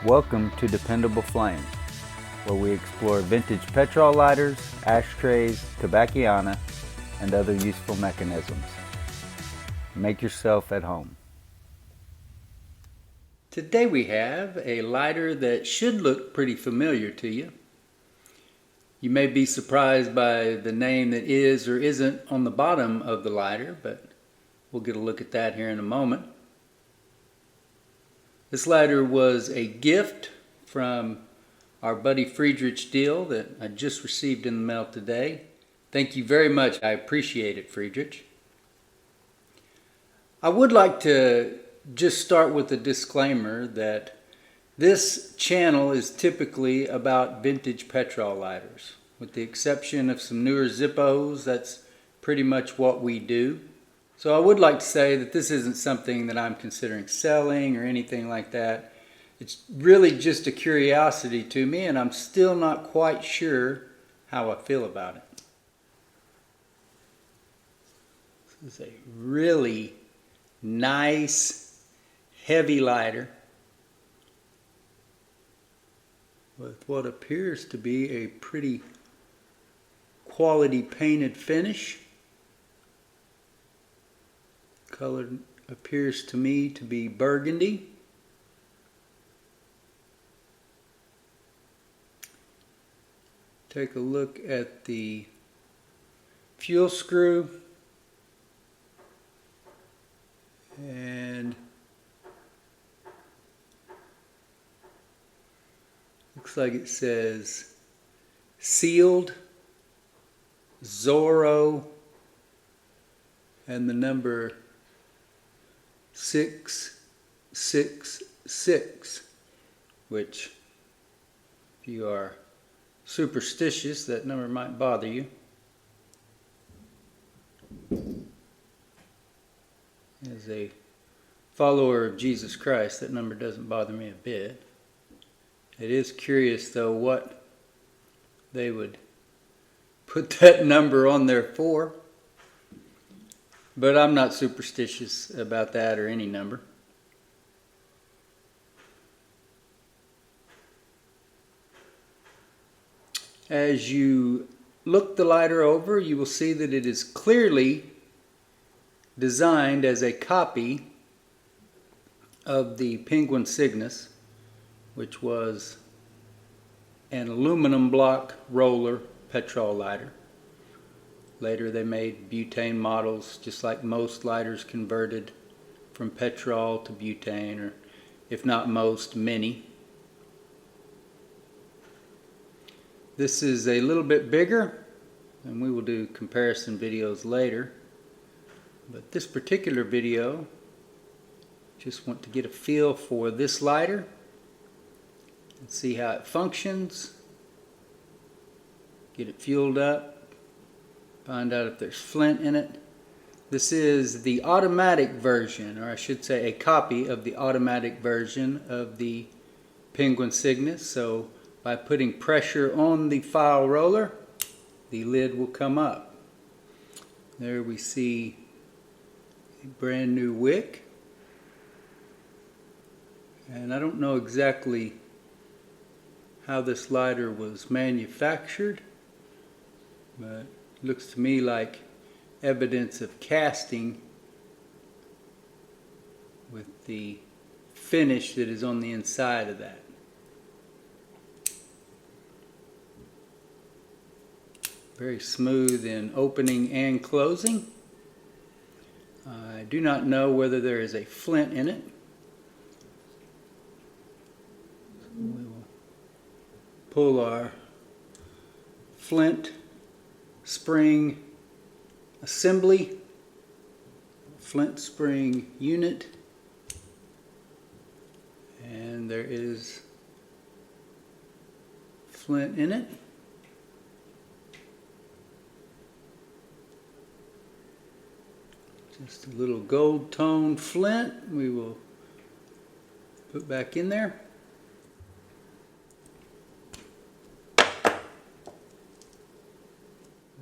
Welcome to Dependable Flame, where we explore vintage petrol lighters, ashtrays, tobacconiana, and other useful mechanisms. Make yourself at home. Today we have a lighter that should look pretty familiar to you. You may be surprised by the name that is or isn't on the bottom of the lighter, but we'll get a look at that here in a moment. This lighter was a gift from our buddy Friedrich Deal that I just received in the mail today. Thank you very much. I appreciate it, Friedrich. I would like to just start with a disclaimer that this channel is typically about vintage petrol lighters. With the exception of some newer Zippos, that's pretty much what we do. So I would like to say that this isn't something that I'm considering selling or anything like that. It's really just a curiosity to me, and I'm still not quite sure how I feel about it. This is a really nice, heavy lighter with what appears to be a pretty quality painted finish. Color appears to me to be burgundy. Take a look at the fuel screw, and looks like it says sealed, ZORRO, and the number 666, which, if you are superstitious, that number might bother you. As a follower of Jesus Christ, that number doesn't bother me a bit. It is curious, though, what they would put that number on there for. But I'm not superstitious about that or any number. As you look the lighter over, you will see that it is clearly designed as a copy of the Penguin Cygnus, which was an aluminum block roller petrol lighter. Later they made butane models, just like most lighters converted from petrol to butane, or if not most, many. This is a little bit bigger, and we will do comparison videos later. But this particular video, just want to get a feel for this lighter and see how it functions. Get it fueled up. Find out if there's Flint in it. This is the automatic version, or I should say a copy of the automatic version of the Penguin Cygnus. So by putting pressure on the file roller, the lid will come up. There we see a brand new wick. And I don't know exactly how this lighter was manufactured, but looks to me like evidence of casting with the finish that is on the inside of that. Very smooth in opening and closing. I do not know whether there is a flint in it. So we will pull our flint spring assembly, flint spring unit, and there is flint in it. Just a little gold toned flint we will put back in there.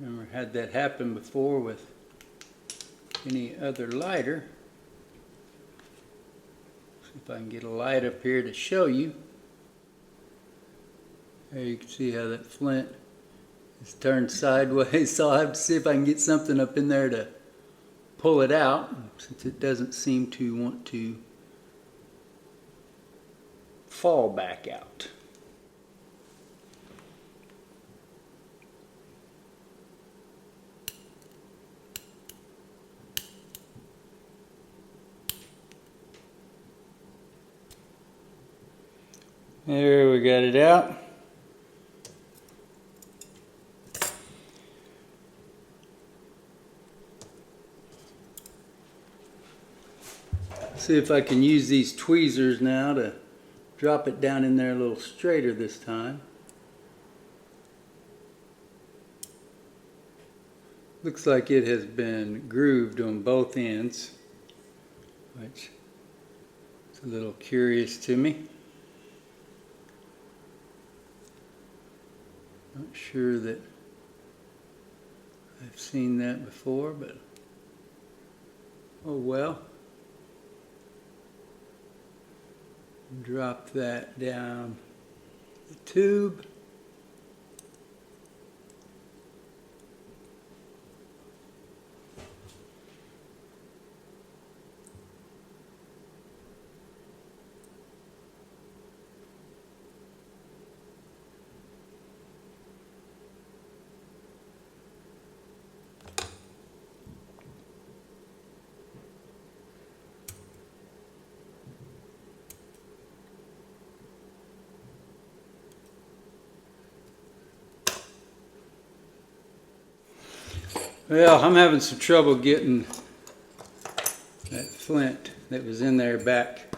Never had that happen before with any other lighter. See if I can get a light up here to show you. There you can see how that flint is turned sideways, so I'll have to see if I can get something up in there to pull it out, since it doesn't seem to want to fall back out. There, we got it out. See if I can use these tweezers now to drop it down in there a little straighter this time. Looks like it has been grooved on both ends, which is a little curious to me. Not sure that I've seen that before, but oh well. Drop that down the tube. Well, I'm having some trouble getting that flint that was in there back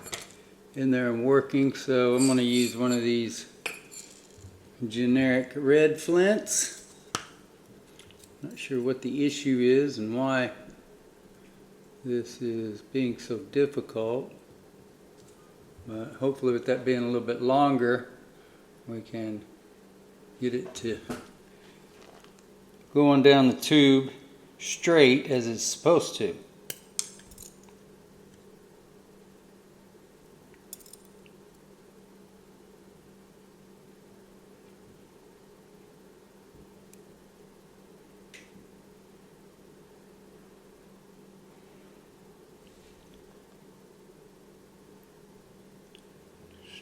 in there and working, so I'm going to use one of these generic red flints. Not sure what the issue is and why this is being so difficult, but hopefully with that being a little bit longer, we can get it to go on down the tube straight as it's supposed to.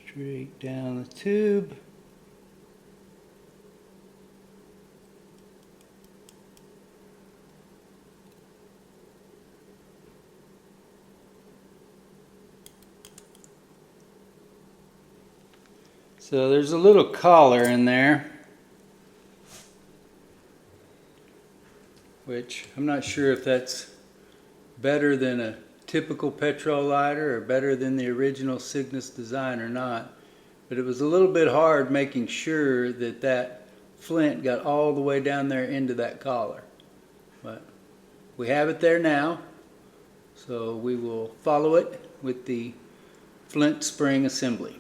Straight down the tube. So there's a little collar in there, which I'm not sure if that's better than a typical Petrol lighter or better than the original Cygnus design or not. But it was a little bit hard making sure that that flint got all the way down there into that collar. But we have it there now, so we will follow it with the flint spring assembly.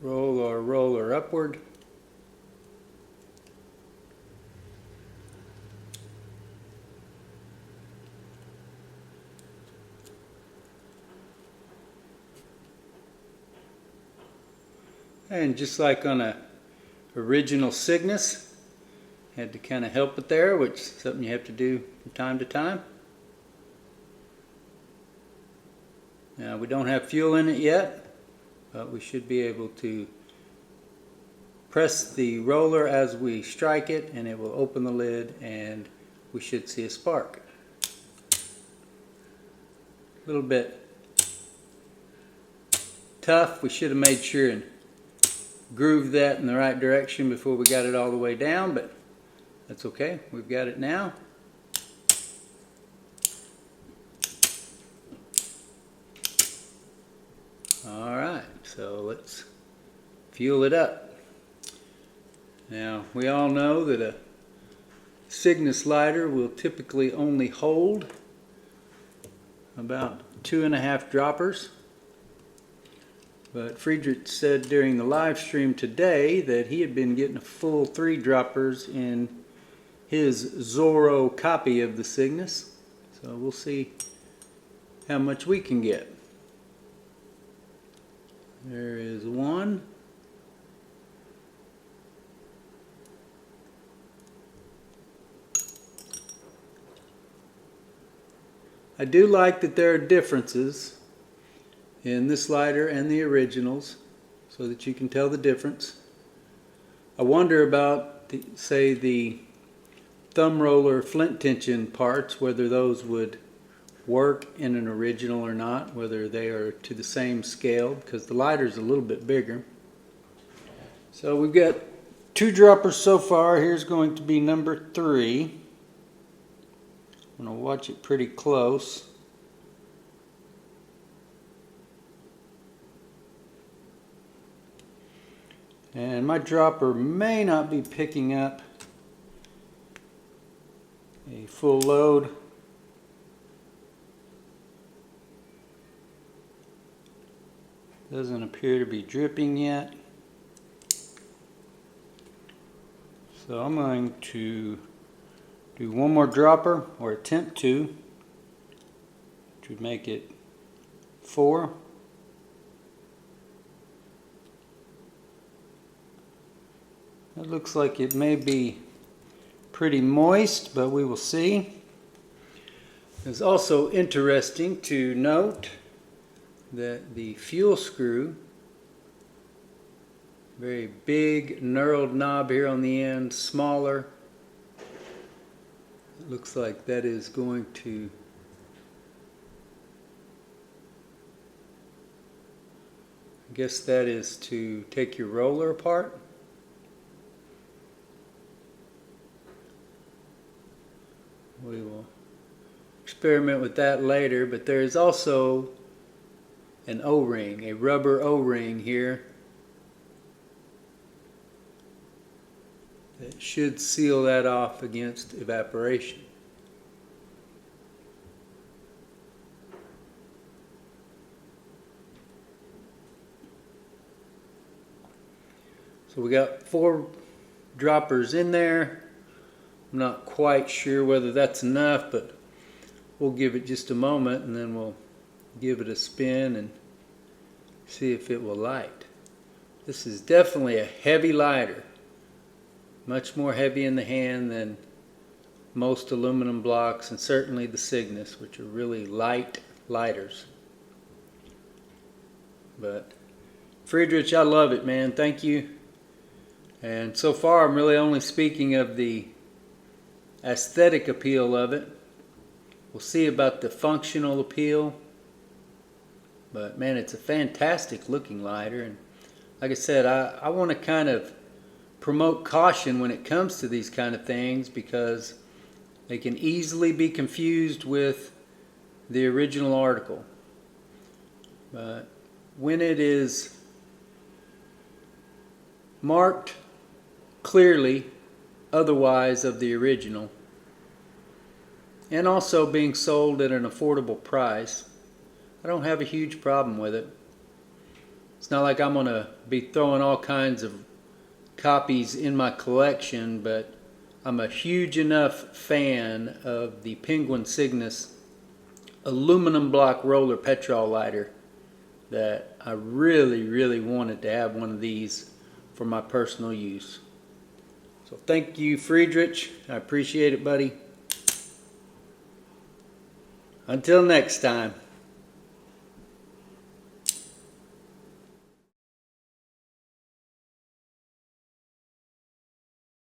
Roll our roller upward. And just like on a original Cygnus, had to kind of help it there, which is something you have to do from time to time. Now we don't have fuel in it yet, but we should be able to press the roller as we strike it and it will open the lid and we should see a spark. A little bit tough. We should have made sure and grooved that in the right direction before we got it all the way down, but that's okay. We've got it now. Alright, so let's fuel it up. Now, we all know that a Cygnus lighter will typically only hold about 2.5 droppers. But Friedrich said during the live stream today that he had been getting a full 3 droppers in his ZORRO copy of the Cygnus. So we'll see how much we can get. There is one. I do like that there are differences in this lighter and the originals so that you can tell the difference. I wonder about, say, the thumb roller flint tension parts, whether those would work in an original or not, whether they are to the same scale, because the lighter's a little bit bigger. So we've got 2 droppers so far. Here's going to be number 3. I'm going to watch it pretty close. And my dropper may not be picking up a full load. Doesn't appear to be dripping yet. So I'm going to do one more dropper, or attempt to make it 4. It looks like it may be pretty moist, but we will see. It's also interesting to note that the fuel screw, very big knurled knob here on the end, smaller. It looks like that is going to I guess that is to take your roller apart. We will experiment with that later, but there is also an O-ring, a rubber O-ring here that should seal that off against evaporation. So we got 4 droppers in there. I'm not quite sure whether that's enough, but we'll give it just a moment and then we'll give it a spin and see if it will light. This is definitely a heavy lighter, much more heavy in the hand than most aluminum blocks, and certainly the Cygnus, which are really light lighters. But Friedrich, I love it, man. Thank you. And so far I'm really only speaking of the aesthetic appeal of it. We'll see about the functional appeal. But man, it's a fantastic looking lighter, and like I said, I want to kind of promote caution when it comes to these kind of things, because they can easily be confused with the original article. But when it is marked clearly otherwise of the original, and also being sold at an affordable price, I don't have a huge problem with it. It's not like I'm going to be throwing all kinds of copies in my collection, but I'm a huge enough fan of the Penguin Cygnus aluminum block roller petrol lighter that I really wanted to have one of these for my personal use. So thank you, Friedrich. I appreciate it, buddy. Until next time.